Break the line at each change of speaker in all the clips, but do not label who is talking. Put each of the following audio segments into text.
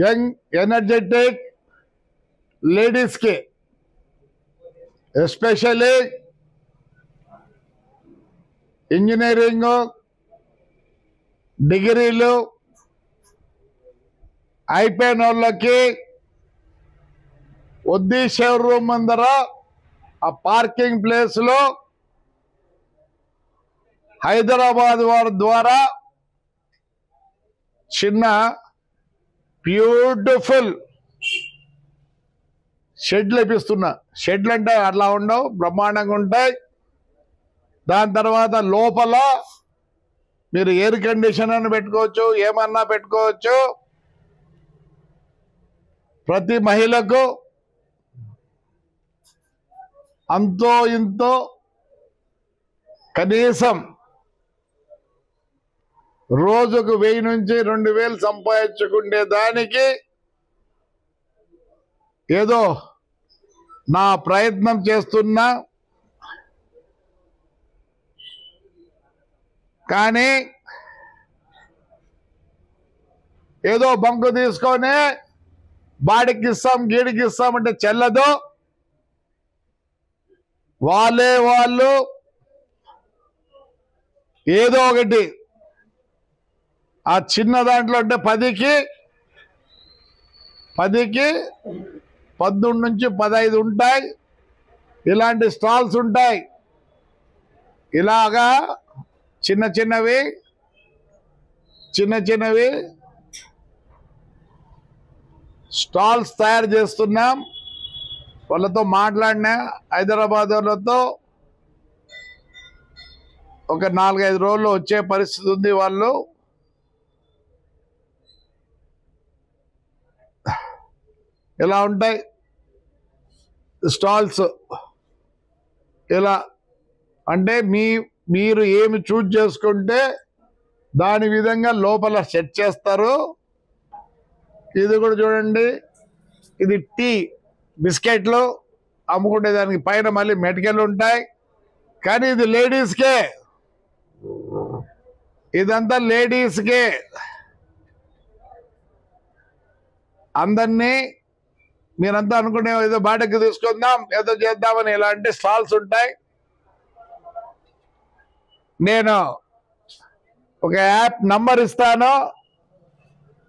Young energetic లేడీస్కి especially engineering డిగ్రీలు అయిపోయిన వాళ్ళకి వద్ది షోరూమ్ ముందర ఆ పార్కింగ్ ప్లేస్లో హైదరాబాద్ వారి ద్వారా చిన్న బ్యూటిఫుల్ షెడ్లు ఇప్పిస్తున్నా. షెడ్లు అంటే అట్లా ఉండవు, బ్రహ్మాండంగా ఉంటాయి. దాని తర్వాత లోపల మీరు ఎయిర్ కండిషనర్ పెట్టుకోవచ్చు, ఏమన్నా పెట్టుకోవచ్చు. ప్రతి మహిళకు అంతో ఇంతో కనీసం రోజుకు 1000 నుంచి 2000 సంపాదించుకునే దానికి ఏదో నా ప్రయత్నం చేస్తున్నా. కానీ ఏదో బంకు తీసుకొని బాడికి ఇస్తాం గీడికి ఇస్తామంటే చెల్లదు. వాళ్ళు ఏదో ఒకటి ఆ చిన్న దాంట్లో అంటే 10కి 12 నుంచి 15 ఉంటాయి. ఇలాంటి స్టాల్స్ ఉంటాయి. ఇలాగా చిన్న చిన్నవి స్టాల్స్ తయారు చేస్తున్నాం. వాళ్ళతో మాట్లాడినా, హైదరాబాద్ వాళ్ళతో ఒక 4-5 రోజుల్లో వచ్చే పరిస్థితి ఉంది. వాళ్ళు ఇలా ఉంటాయి స్టాల్స్. ఇలా అంటే మీరు ఏమి చూజ్ చేసుకుంటే దాని విధంగా లోపల సెట్ చేస్తారు. ఇది కూడా చూడండి, ఇది టీ బిస్కెట్లు అమ్ముకునే దానికి పైన మళ్ళీ మెటికలు ఉంటాయి. కానీ ఇది లేడీస్కే, ఇదంతా లేడీస్కే. అందరినీ మీరంతా అనుకునే ఏదో బాటకి తీసుకుందాం, ఏదో చేద్దామని ఇలాంటి స్టాల్స్ ఉంటాయి. నేను ఒక యాప్ నంబర్ ఇస్తాను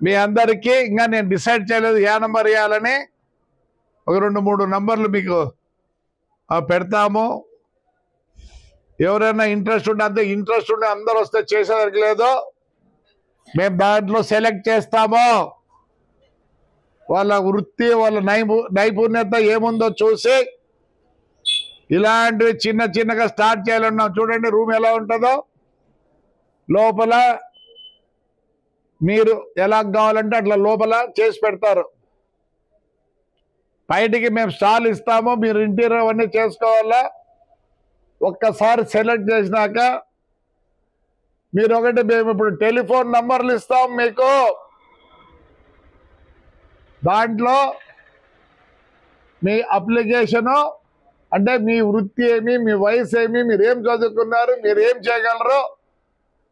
మీ అందరికీ. ఇంకా నేను డిసైడ్ చేయలేదు ఏ నంబర్ ఇవ్వాలని. ఒక 2-3 నంబర్లు మీకు పెడతాము. ఎవరైనా ఇంట్రెస్ట్ ఉంటే అందరూ వస్తే చేసేదానికి లేదు. మేము దాంట్లో సెలెక్ట్ చేస్తాము. వాళ్ళ వృత్తి, వాళ్ళ నైపుణ్యత ఏముందో చూసి ఇలాంటివి చిన్నగా స్టార్ట్ చేయాలన్నాం. చూడండి రూమ్ ఎలా ఉంటుందో. లోపల మీరు ఎలా కావాలంటే అట్లా లోపల చేసి పెడతారు. బయటికి మేము స్టాల్ ఇస్తాము, మీరు ఇంటీరియర్ అవన్నీ చేసుకోవాలా. ఒక్కసారి సెలెక్ట్ చేసినాక మీరు ఒకటి, మేము ఇప్పుడు టెలిఫోన్ నంబర్లు ఇస్తాం మీకు. దాంట్లో మీ అప్లికేషను అంటే మీ వృత్తి ఏమి, మీ వయసు ఏమి, మీరు ఏం చదువుకున్నారు, మీరు ఏం చేయగలరు,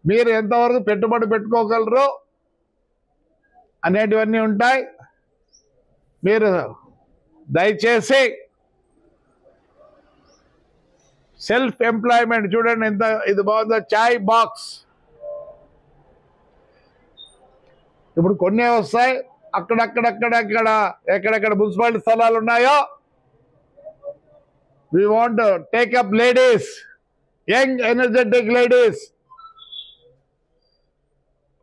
మీరు ఎంతవరకు పెట్టుబడి పెట్టుకోగలరు అనేటివన్నీ ఉంటాయి. మీరు దయచేసి సెల్ఫ్ ఎంప్లాయ్మెంట్ చూడండి ఎంత ఇది బాగుందో. చాయ్ బాక్స్ ఇప్పుడు కొన్ని వస్తాయి. ఎక్కడెక్కడ మున్సిపాలిటీ స్థలాలు ఉన్నాయో we want to take up ladies, young energetic ladies.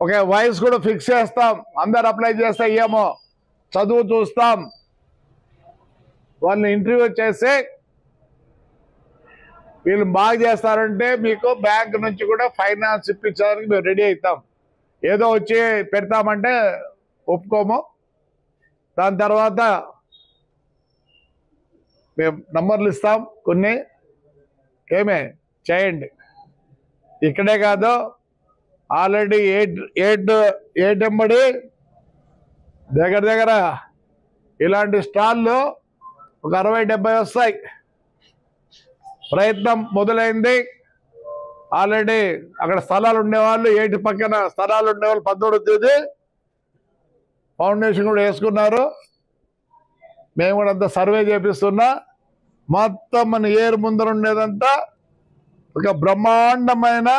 Okay, వయసు కూడా ఫిక్స్ చేస్తాం. అందరు అప్లై చేస్తే ఏమో చదువు చూస్తాం. వాళ్ళని ఇంటర్వ్యూ చేసి వీళ్ళు బాగా చేస్తారంటే మీకు బ్యాంక్ నుంచి కూడా ఫైనాన్స్ ఇప్పించడానికి మేము రెడీ అవుతాం. ఏదో వచ్చి పెడతామంటే ఒప్పుకోము. దాని తర్వాత మేము నంబర్లు ఇస్తాం కొన్ని, ఏమే చేయండి. ఇక్కడే కాదు, ఆల్రెడీ 8 ఎంబడి దగ్గర ఇలాంటి స్టాళ్ళు ఒక 60-70 వస్తాయి. ప్రయత్నం మొదలైంది. ఆల్రెడీ అక్కడ స్థలాలు ఉండేవాళ్ళు, 8 పక్కన స్థలాలు ఉండేవాళ్ళు 13వ తేదీ ఫౌండేషన్ కూడా వేసుకున్నారు. మేము కూడా అంతా సర్వే చేపిస్తున్నా. మొత్తం మన ఏరు ముందర ఉండేదంతా ఒక బ్రహ్మాండమైన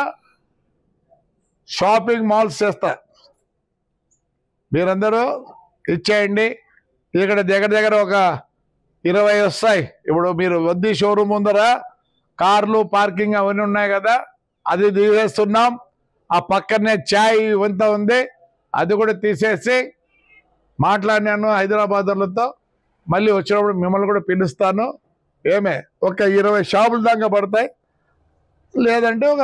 షాపింగ్ మాల్స్ చేస్తా. మీరందరూ ఇచ్చేయండి. ఇక్కడ దగ్గర దగ్గర ఒక 20 వస్తాయి. ఇప్పుడు మీరు వద్ది షోరూమ్ ముందర కార్లు పార్కింగ్ అవన్నీ ఉన్నాయి కదా, అది తీసేస్తున్నాం. ఆ పక్కనే ఛాయ్ వంత ఉంది, అది కూడా తీసేసి మాట్లాడినాను హైదరాబాదర్లతో. మళ్ళీ వచ్చినప్పుడు మిమ్మల్ని కూడా పిలుస్తాను. ఏమే ఒక 20 షాపుల దాకా పడతాయి, లేదంటే ఒక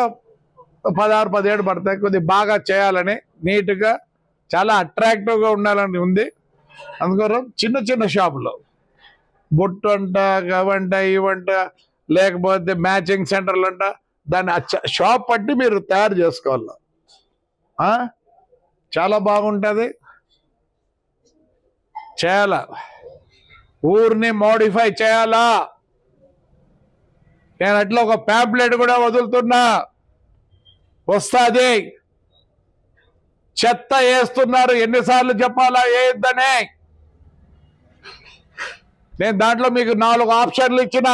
16-17 పడతాయి. కొద్దిగా బాగా చేయాలని, నీట్గా చాలా అట్రాక్టివ్గా ఉండాలని ఉంది. అందుకోసం చిన్న చిన్న షాపులు బొట్టు అంట, గవంట, ఇవంట, లేకపోతే మ్యాచింగ్ సెంటర్లు అంట, దాన్ని షాప్ పట్టి మీరు తయారు చేసుకోవాలి. చాలా బాగుంటుంది. చేయాలా, ఊరిని మోడిఫై చేయాలా. నేను అట్లా ఒక ప్యాంప్లెట్ కూడా వదులుతున్నా, వస్తుంది. చెత్త వేస్తున్నారు, ఎన్నిసార్లు చెప్పాలా వేయొద్దనే. నేను దాంట్లో మీకు 4 ఆప్షన్లు ఇచ్చిన.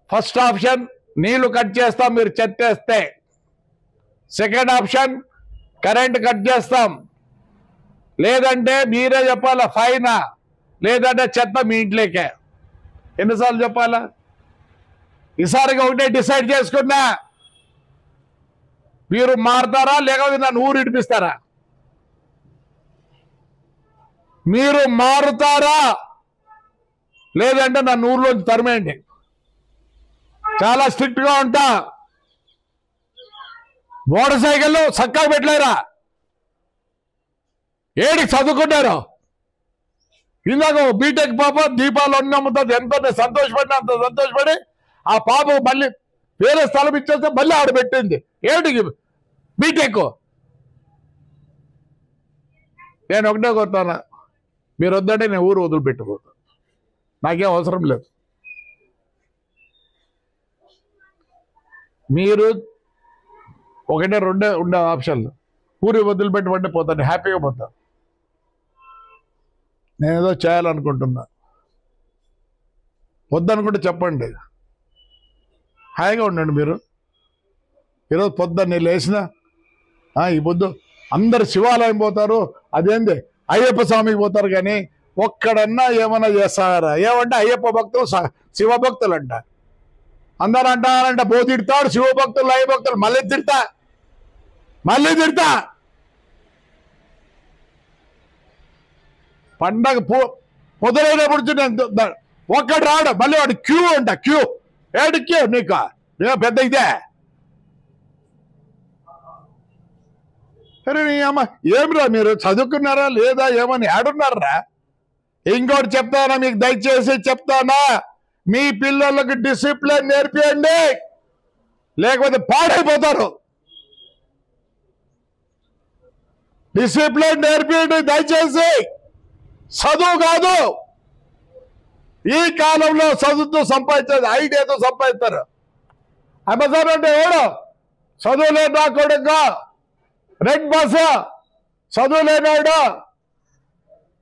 ఫస్ట్ ఆప్షన్ నీళ్లు కట్ చేస్తాం మీరు చెత్త వేస్తే. సెకండ్ ఆప్షన్ కరెంట్ కట్ చేస్తాం. లేదంటే మీరే చెప్పాలా ఫైనా, లేదంటే చెత్త మీ ఇంట్లోకే. ఎన్నిసార్లు చెప్పాలా? ఈసారిగా ఒకటే డిసైడ్ చేసుకున్నా, మీరు మారుతారా లేకపోతే నన్ను ఊరు ఇడిపిస్తారా? మీరు మారుతారా లేదంటే నన్ను ఊర్లోంచి తరిమేయండి. చాలా స్ట్రిక్ట్ గా ఉంటా. మోటార్ సైకిళ్ళు చక్కగా పెట్టలేరా? ఏడికి చదువుకున్నారు? ఇందాక బీటెక్ పాప దీపాలు అన్నీ అమ్ముతుంది. ఎంతో సంతోషపడినా అంత సంతోషపడి ఆ పాపకు మళ్ళీ వేరే స్థలం ఇచ్చేస్తే మళ్ళీ ఆడ పెట్టింది. ఏడికి బీటెక్? నేను ఒకటే కొడతాను, మీరు వద్దంటే నేను ఊరు వదిలిపెట్టిపోతాను. నాకేం అవసరం లేదు. మీరు ఒకటే రెండే ఉండే ఆప్షన్లు. ఊరి వదిలిపెట్టమంటే పోతాను, హ్యాపీగా పోతాను. నేనేదో చేయాలనుకుంటున్నా. వద్దనుకుంటే చెప్పండి, హాయిగా ఉండండి. మీరు ఈరోజు పొద్దున్న లేచిన ఈ పొద్దు అందరు శివాలయం పోతారు, అదేంది అయ్యప్ప స్వామికి పోతారు, కానీ ఒక్కడన్నా ఏమన్నా చేస్తారా? ఏమంటే అయ్యప్ప భక్తులు శివభక్తులు అంట. అందరు అంటారంట బో తిడతాడు శివభక్తులు అయ్య భక్తులు. మళ్ళీ తిడతా. పండగ మొదలైనప్పుడు ఒక్కడు రాడు, మళ్ళీ వాడు క్యూ అంట. క్యూ ఏడికి నీకు పెద్ద ఇదే. అరే అమ్మ ఏమిరా మీరు చదువుకున్నారా లేదా ఏమని ఆడున్నారా? ఇంకోటి చెప్తానా మీకు, దయచేసి చెప్తానా, మీ పిల్లలకు డిసిప్లిన్ నేర్పియండి, లేకపోతే పాడైపోతారు. డిసిప్లిన్ నేర్పియండి దయచేసి. చదువు కాదు, ఈ కాలంలో చదువుతూ సంపాదించేది ఐడియాతో సంపాదిస్తారు. అమెజాన్ అంటే ఎవడు చదువులేదు నా కొడుకు, రెడ్ బస్ చదువు లేనాడు,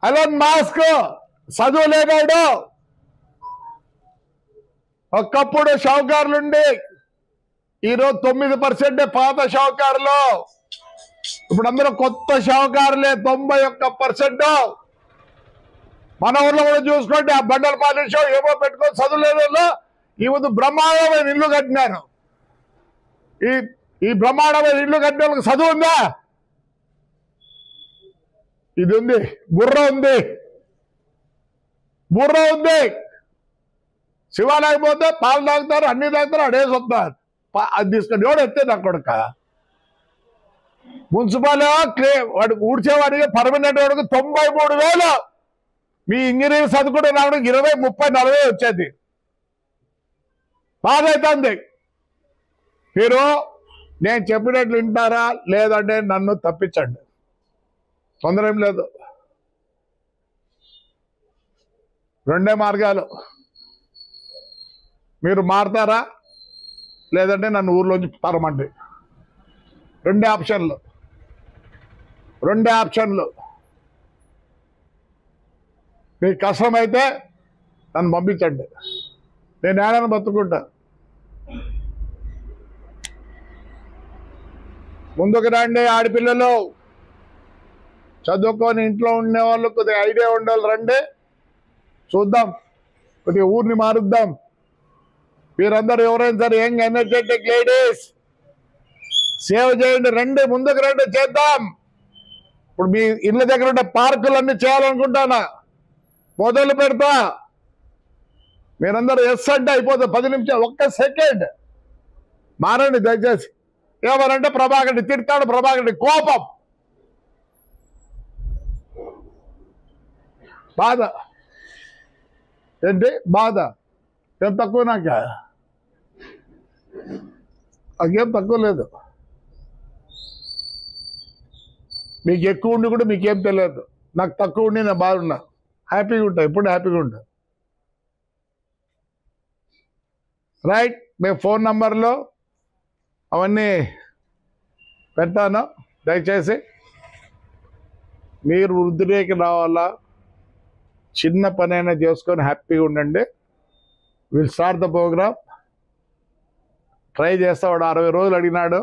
అలన్ మాస్క్ చదువు లేనాడు. ఒకప్పుడు షావుకారులుండి ఈరోజు 9% పాత షావుకారులు. ఇప్పుడు అందరూ కొత్త షావుకారులే 91%. మన ఊర్లో కూడా చూసుకోండి, ఆ బండల పాలిష్ ఏమో పెట్టుకొని చదువులేదు ఈ ముందు బ్రహ్మాండమైన ఇల్లు కట్టినారు. ఈ బ్రహ్మాండమైన ఇల్లు కట్టిన వాళ్ళకి చదువు ఉందా? ఇది ఉంది, బుర్ర ఉంది. శివాలయం పోతే పాలు తాగుతారు, అన్ని తాగుతారు, అడేసి వస్తారు. అది తీసుకొని ఎవడు ఎత్తే నా కొడుక. మున్సిపల్ వాడు ఊడ్చేవాడికి పర్మనెంట్ వాడికి 93,000. మీ ఇంజనీర్ చదువుకుంటే రావడానికి 20, 30, 40 వచ్చేది. బాధ అవుతుంది. మీరు నేను చెప్పినట్లు వింటారా లేదంటే నన్ను తప్పించండి, తొందర ఏం లేదు. రెండే మార్గాలు, మీరు మారుతారా లేదంటే నన్ను ఊర్లోంచి తరమండి. రెండే ఆప్షన్లు. రెండే ఆప్షన్లు. మీకు కష్టమైతే నన్ను పంపించండి, నేను ఏడని బతుకుంటా. ముందుకు రండి ఆడపిల్లలు, చదువుకొని ఇంట్లో ఉండే వాళ్ళు, కొద్దిగా ఐడియా ఉండాలి, రండి చూద్దాం, కొద్దిగా ఊరిని మారుద్దాం. మీరందరూ ఎవరైనా సరే యంగ్ ఎనర్జెటిక్ లేడీస్ సేవ్ చేయండి, రండి ముందుకు రండి, చేద్దాం. ఇప్పుడు మీ ఇళ్ళ దగ్గర ఉండే పార్కులన్నీ చేయాలనుకుంటానా, మొదలు పెడతా. మీరందరూ ఎస్ అంటే అయిపోతుంది, 10 నిమిషాలు, 1 సెకండ్ మారండి దయచేసి. ఏమనంటే ప్రభాకర్ రెడ్డి తిడతాడు, ప్రభాకర్ రెడ్డి కోపం, బాధ ఏంటి, బాధ ఏం తక్కువ, నాకేం తక్కువ లేదు. మీకు ఎక్కువ ఉండి కూడా మీకేం తెలియదు, నాకు తక్కువ ఉండి నేను బాగున్నా, హ్యాపీగా ఉంటా, ఎప్పుడు హ్యాపీగా ఉంటా. రైట్, మీ ఫోన్ నంబర్లో అవన్నీ పెడతాను, దయచేసి మీరు వృద్ధిలోకి రావాలా, చిన్న పనైనా చేసుకొని హ్యాపీగా ఉండండి. Will start the program. Try చేస్తా, వాడు 60 రోజులు అడిగినాడు,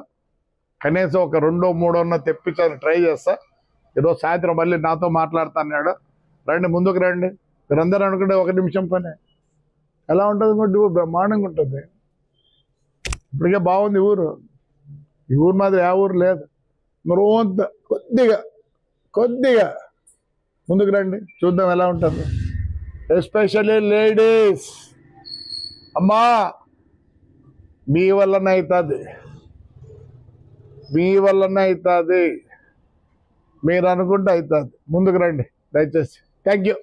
కనీసం ఒక 2-3 తెప్పించాలని ట్రై చేస్తా. ఈరోజు సాయంత్రం మళ్ళీ నాతో మాట్లాడుతా అన్నాడు. రండి ముందుకు రండి. మీరందరూ అనుకుంటే 1 నిమిషం పని ఎలా ఉంటుంది అనుకుంటే బ్రహ్మాండంగా ఉంటుంది. ఇప్పటికే బాగుంది ఊరు, ఈ ఊరు మాదిరి ఆ ఊరు లేదు. మరోంత కొద్దిగా ముందుకు రండి, చూద్దాం ఎలా ఉంటుంది. ఎస్పెషల్లీ లేడీస్, అమ్మా మీ వల్లనే అవుతుంది, మీరు అనుకుంటే అవుతుంది. ముందుకు రండి దయచేసి. Thank you.